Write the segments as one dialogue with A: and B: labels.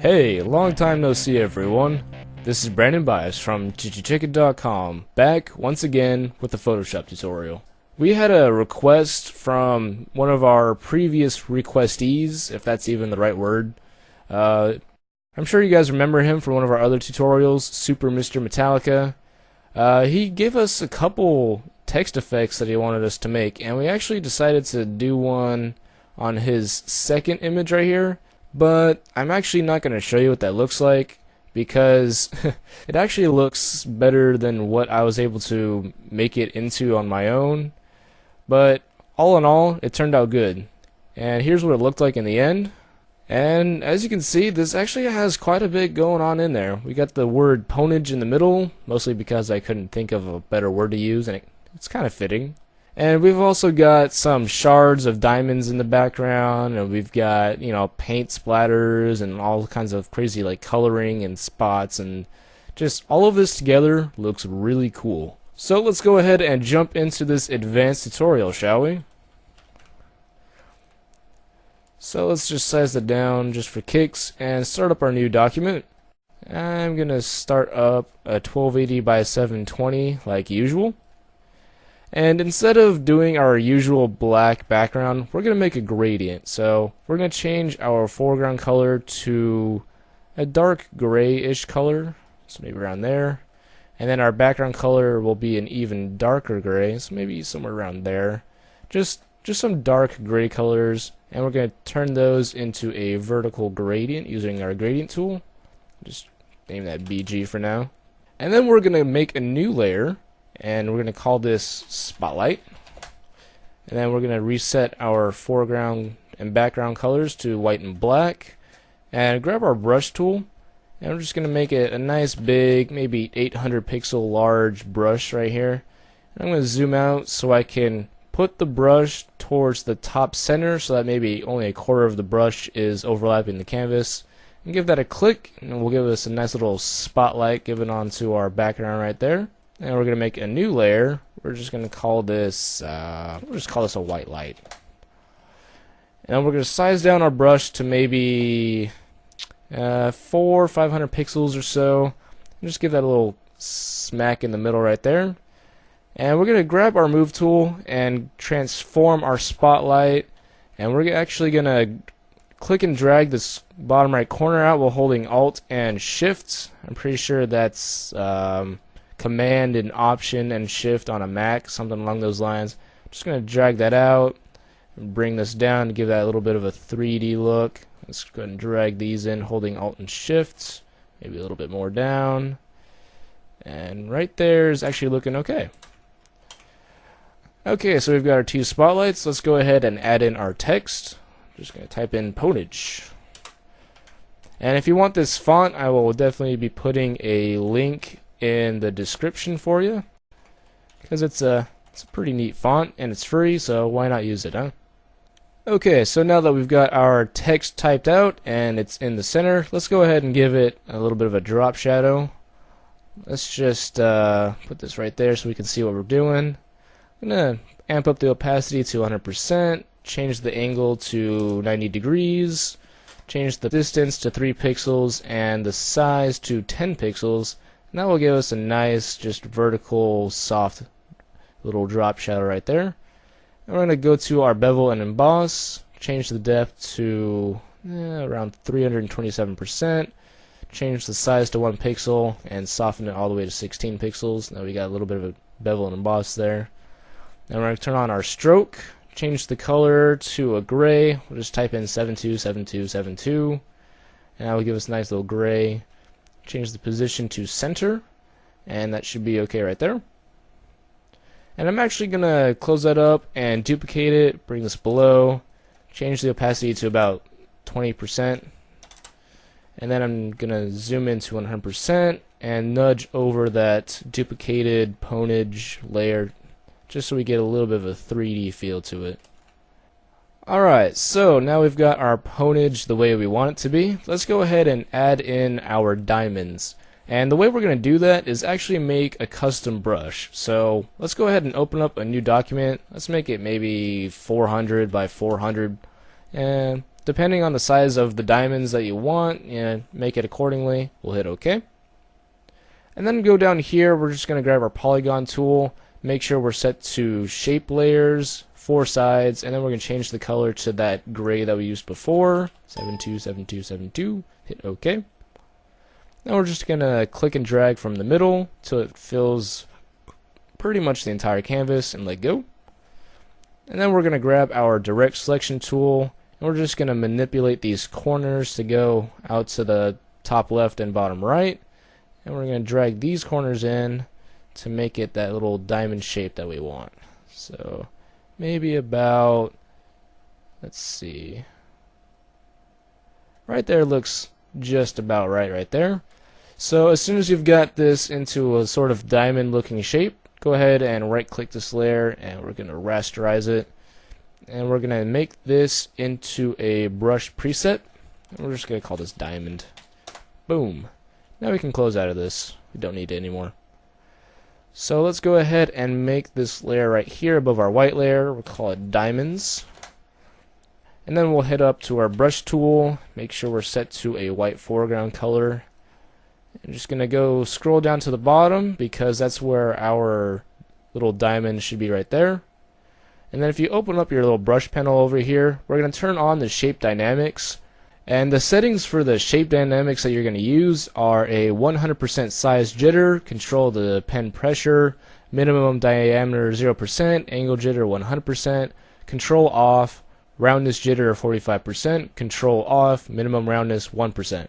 A: Hey, long time no see everyone. This is Brandon Bias from chichichicken.com, back once again with the Photoshop tutorial. We had a request from one of our previous requestees, if that's even the right word. I'm sure you guys remember him from one of our other tutorials, Super Mr. Metallica. He gave us a couple text effects that he wanted us to make, and we actually decided to do one on his second image right here. But I'm actually not going to show you what that looks like because it actually looks better than what I was able to make it into on my own. But all in all, it turned out good. And here's what it looked like in the end. And as you can see, this actually has quite a bit going on in there. We got the word ponage in the middle, mostly because I couldn't think of a better word to use, and it's kind of fitting. And we've also got some shards of diamonds in the background, and we've got, paint splatters and all kinds of crazy like coloring and spots, and just all of this together looks really cool. So let's go ahead and jump into this advanced tutorial, shall we? So let's just size it down just for kicks and start up our new document. I'm gonna start up a 1280 by 720 like usual. And instead of doing our usual black background, we're going to make a gradient. So we're going to change our foreground color to a dark grayish color, so maybe around there. And then our background color will be an even darker gray, so maybe somewhere around there. Just some dark gray colors, and we're going to turn those into a vertical gradient using our gradient tool. Just name that BG for now. And then we're going to make a new layer. And we're going to call this Spotlight. And then we're going to reset our foreground and background colors to white and black. And grab our brush tool. And we're just going to make it a nice big, maybe 800 pixel large brush right here. And I'm going to zoom out so I can put the brush towards the top center so that maybe only a quarter of the brush is overlapping the canvas. And give that a click, and we'll give us a nice little spotlight given onto our background right there. And we're going to make a new layer. We're just going to call this, a white light. And we're going to size down our brush to maybe 400 or 500 pixels or so. And just give that a little smack in the middle right there. And we're going to grab our move tool and transform our spotlight. And we're actually going to click and drag this bottom right corner out while holding Alt and Shift. I'm pretty sure that's Command and Option and Shift on a Mac, something along those lines. Just going to drag that out and bring this down to give that a little bit of a 3D look. Let's go ahead and drag these in holding Alt and Shift, maybe a little bit more down. And right there is actually looking okay. Okay, so we've got our two spotlights. Let's go ahead and add in our text. Just going to type in ponage. And if you want this font, I will definitely be putting a link in the description for you, because it's a pretty neat font and it's free, so why not use it, huh? Okay, so now that we've got our text typed out and it's in the center, let's go ahead and give it a little bit of a drop shadow. Let's just put this right there so we can see what we're doing. I'm gonna amp up the opacity to 100%, change the angle to 90 degrees, change the distance to 3 pixels and the size to 10 pixels. And that will give us a nice, just vertical, soft little drop shadow right there. And we're going to go to our bevel and emboss, change the depth to around 327%, change the size to 1 pixel, and soften it all the way to 16 pixels. Now we got a little bit of a bevel and emboss there. Then we're going to turn on our stroke, change the color to a gray. We'll just type in 727272, and that will give us a nice little gray. Change the position to center, and that should be okay right there. And I'm actually going to close that up and duplicate it, bring this below, change the opacity to about 20%, and then I'm going to zoom in to 100% and nudge over that duplicated ponage layer just so we get a little bit of a 3D feel to it. Alright, so now we've got our ponage the way we want it to be. Let's go ahead and add in our diamonds. And the way we're going to do that is actually make a custom brush. So let's go ahead and open up a new document. Let's make it maybe 400 by 400. And depending on the size of the diamonds that you want, make it accordingly. We'll hit OK. And then go down here, we're just going to grab our polygon tool, make sure we're set to shape layers, 4 sides, and then we're going to change the color to that gray that we used before, 727272, hit OK. Now we're just going to click and drag from the middle till it fills pretty much the entire canvas and let go. And then we're going to grab our direct selection tool, and we're just going to manipulate these corners to go out to the top left and bottom right. And we're going to drag these corners in to make it that little diamond shape that we want. So maybe about, let's see, right there looks just about right there. So as soon as you've got this into a sort of diamond looking shape, go ahead and right click this layer and we're going to rasterize it. And we're going to make this into a brush preset. And we're just going to call this diamond. Boom. Now we can close out of this. We don't need it anymore. So let's go ahead and make this layer right here above our white layer. We'll call it diamonds. And then we'll head up to our brush tool. Make sure we're set to a white foreground color. I'm just going to go scroll down to the bottom because that's where our little diamond should be right there. And then if you open up your little brush panel over here, we're going to turn on the shape dynamics. And the settings for the shape dynamics that you're going to use are a 100% size jitter, control the pen pressure, minimum diameter 0%, angle jitter 100%, control off, roundness jitter 45%, control off, minimum roundness 1%.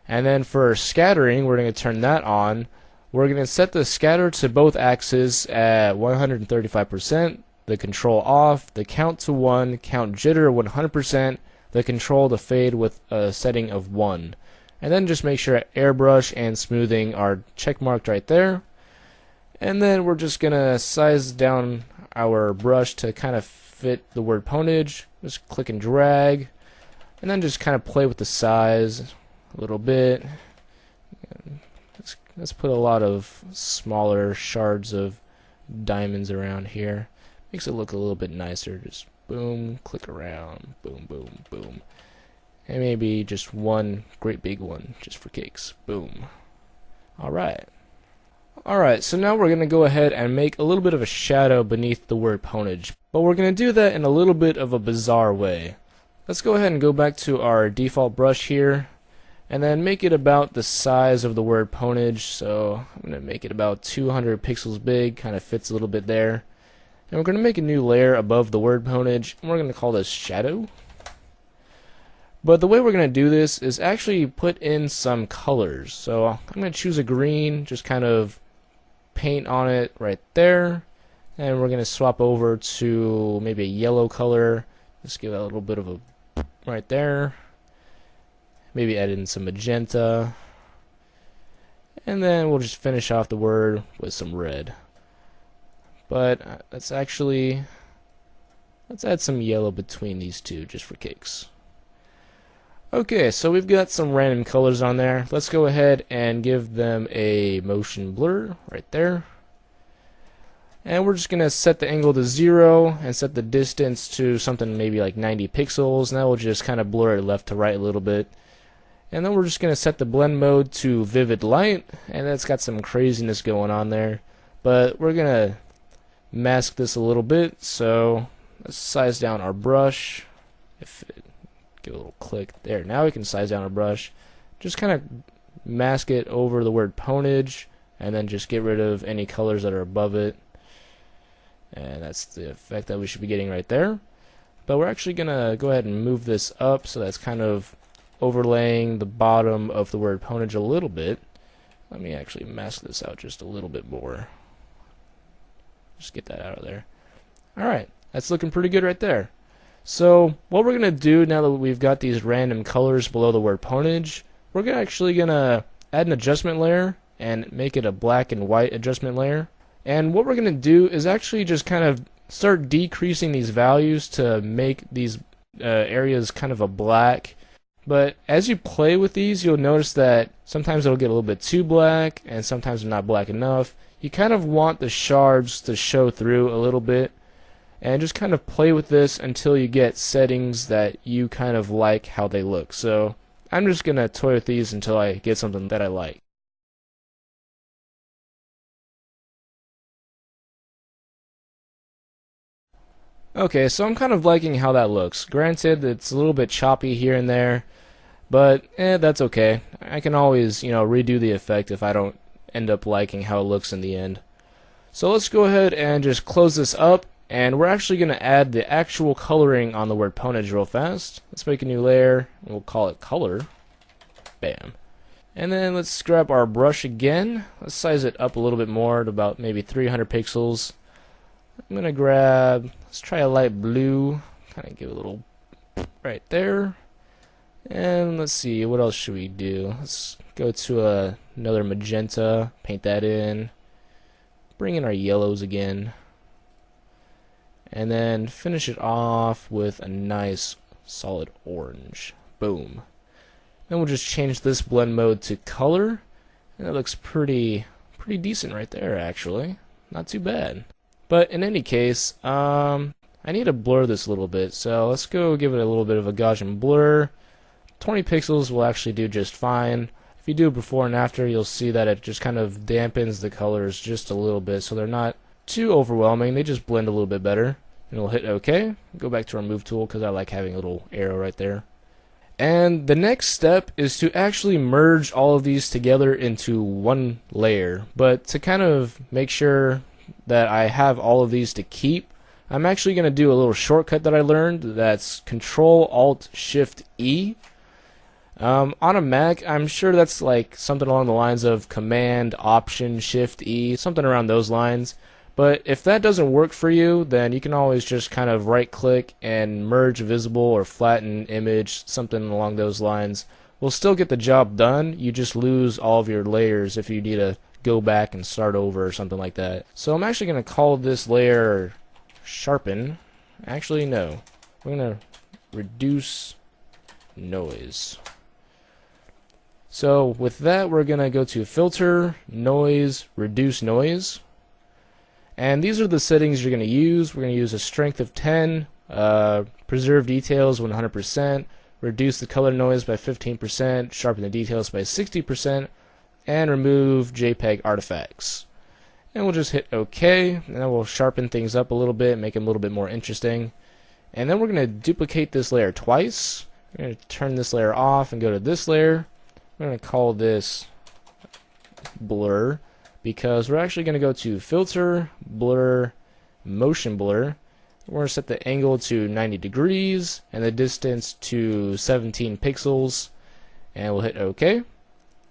A: And then for scattering, we're going to turn that on. We're going to set the scatter to both axes at 135%, the control off, the count to 1, count jitter 100%, the control to fade with a setting of 1. And then just make sure airbrush and smoothing are check marked right there. And then we're just going to size down our brush to kind of fit the word ponage. Just click and drag. And then just kind of play with the size a little bit. Let's put a lot of smaller shards of diamonds around here. Makes it look a little bit nicer. Just boom, click around, boom, boom, boom. And maybe just one great big one, just for kicks. Boom. Alright. Alright, so now we're going to go ahead and make a little bit of a shadow beneath the word ponage. But we're going to do that in a little bit of a bizarre way. Let's go ahead and go back to our default brush here. And then make it about the size of the word ponage. So I'm going to make it about 200 pixels big, kind of fits a little bit there. And we're going to make a new layer above the word ponage, and we're going to call this shadow. But the way we're going to do this is actually put in some colors. So I'm going to choose a green, just kind of paint on it right there. And we're going to swap over to maybe a yellow color. Just give it a little bit of a right there. Maybe add in some magenta. And then we'll just finish off the word with some red. But let's add some yellow between these two just for kicks. Okay, so we've got some random colors on there. Let's go ahead and give them a motion blur right there. And we're just going to set the angle to 0 and set the distance to something maybe like 90 pixels. Now we'll just kind of blur it left to right a little bit. And then we're just going to set the blend mode to vivid light. And that's got some craziness going on there. But we're going to mask this a little bit, so let's size down our brush. Give a little click there. Now we can size down our brush. Just kind of mask it over the word ponage, and then just get rid of any colors that are above it. And that's the effect that we should be getting right there. But we're actually gonna go ahead and move this up so that's kind of overlaying the bottom of the word ponage a little bit. Let me actually mask this out just a little bit more. Just get that out of there. Alright, that's looking pretty good right there. So what we're going to do now that we've got these random colors below the word ponage, we're actually going to add an adjustment layer and make it a black and white adjustment layer. And what we're going to do is actually just kind of start decreasing these values to make these areas kind of a black. But as you play with these, you'll notice that sometimes it'll get a little bit too black and sometimes they're not black enough. You kind of want the shards to show through a little bit. and just kind of play with this until you get settings that you kind of like how they look. So I'm just gonna toy with these until I get something that I like. Okay, so I'm kind of liking how that looks. Granted, it's a little bit choppy here and there, but that's okay. I can always, redo the effect if I don't end up liking how it looks in the end. So let's go ahead and just close this up, and we're actually going to add the actual coloring on the word ponage real fast. Let's make a new layer, and we'll call it color. Bam. And then let's grab our brush again. Let's size it up a little bit more to about maybe 300 pixels. I'm going to grab, let's try a light blue, kind of give a little right there. And let's see, what else should we do? Let's go to another magenta, paint that in, bring in our yellows again, and then finish it off with a nice solid orange. Boom. Then we'll just change this blend mode to color, and it looks pretty decent right there actually. Not too bad. But in any case, I need to blur this a little bit, so let's go give it a little bit of a Gaussian blur. 20 pixels will actually do just fine. If you do before and after, you'll see that it just kind of dampens the colors just a little bit, so they're not too overwhelming. They just blend a little bit better. And we'll hit OK. Go back to our move tool because I like having a little arrow right there. And the next step is to actually merge all of these together into one layer. But to kind of make sure that I have all of these to keep, I'm actually going to do a little shortcut that I learned that's Control-Alt-Shift-E. On a Mac, I'm sure that's like something along the lines of Command-Option-Shift-E, something around those lines. But if that doesn't work for you, then you can always just kind of right-click and merge visible or flatten image, something along those lines. We'll still get the job done, you just lose all of your layers if you need to go back and start over or something like that. So I'm actually going to call this layer Sharpen. Actually, no. We're going to reduce noise. So with that, we're going to go to Filter, Noise, Reduce Noise. And these are the settings you're going to use. We're going to use a strength of 10, preserve details 100%, reduce the color noise by 15%, sharpen the details by 60%, and remove JPEG artifacts. And we'll just hit OK, and then we'll sharpen things up a little bit, make them a little bit more interesting. And then we're going to duplicate this layer twice. We're going to turn this layer off and go to this layer. We're going to call this Blur, because we're actually going to go to Filter, Blur, Motion Blur. We're going to set the angle to 90 degrees and the distance to 17 pixels, and we'll hit OK.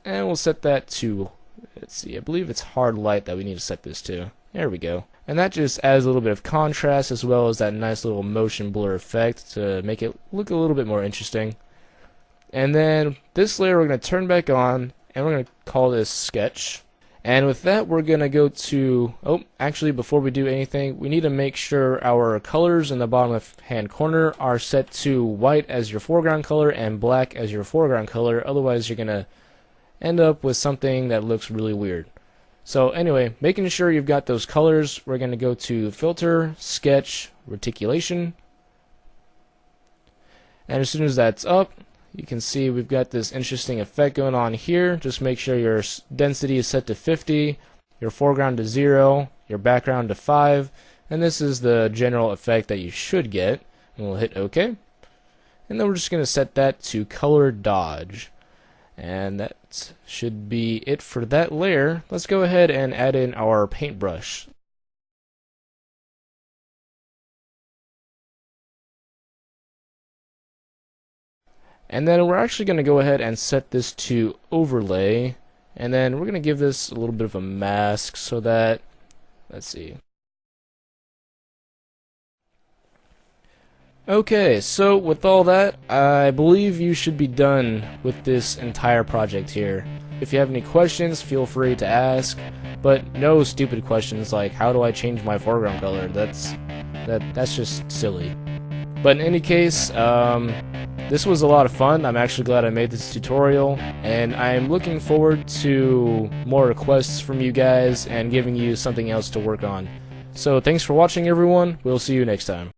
A: And we'll set that to, let's see, I believe it's hard light that we need to set this to. There we go. And that just adds a little bit of contrast as well as that nice little motion blur effect to make it look a little bit more interesting. And then this layer we're going to turn back on, and we're going to call this Sketch. And with that, we're going to go to, actually before we do anything, we need to make sure our colors in the bottom left hand corner are set to white as your foreground color and black as your foreground color. Otherwise you're going to end up with something that looks really weird. So anyway, making sure you've got those colors, we're going to go to Filter, Sketch, Reticulation. And as soon as that's up, you can see we've got this interesting effect going on here. Just make sure your density is set to 50, your foreground to 0, your background to 5, and this is the general effect that you should get. And we'll hit OK. And then we're just going to set that to Color Dodge. And that should be it for that layer. Let's go ahead and add in our paintbrush. And then we're actually going to go ahead and set this to overlay, and then we're going to give this a little bit of a mask so that, let's see. Okay, so with all that, I believe you should be done with this entire project here. If you have any questions, feel free to ask, but no stupid questions like how do I change my foreground color. That's just silly. But in any case, this was a lot of fun. I'm actually glad I made this tutorial, and I'm looking forward to more requests from you guys and giving you something else to work on. So thanks for watching everyone, we'll see you next time.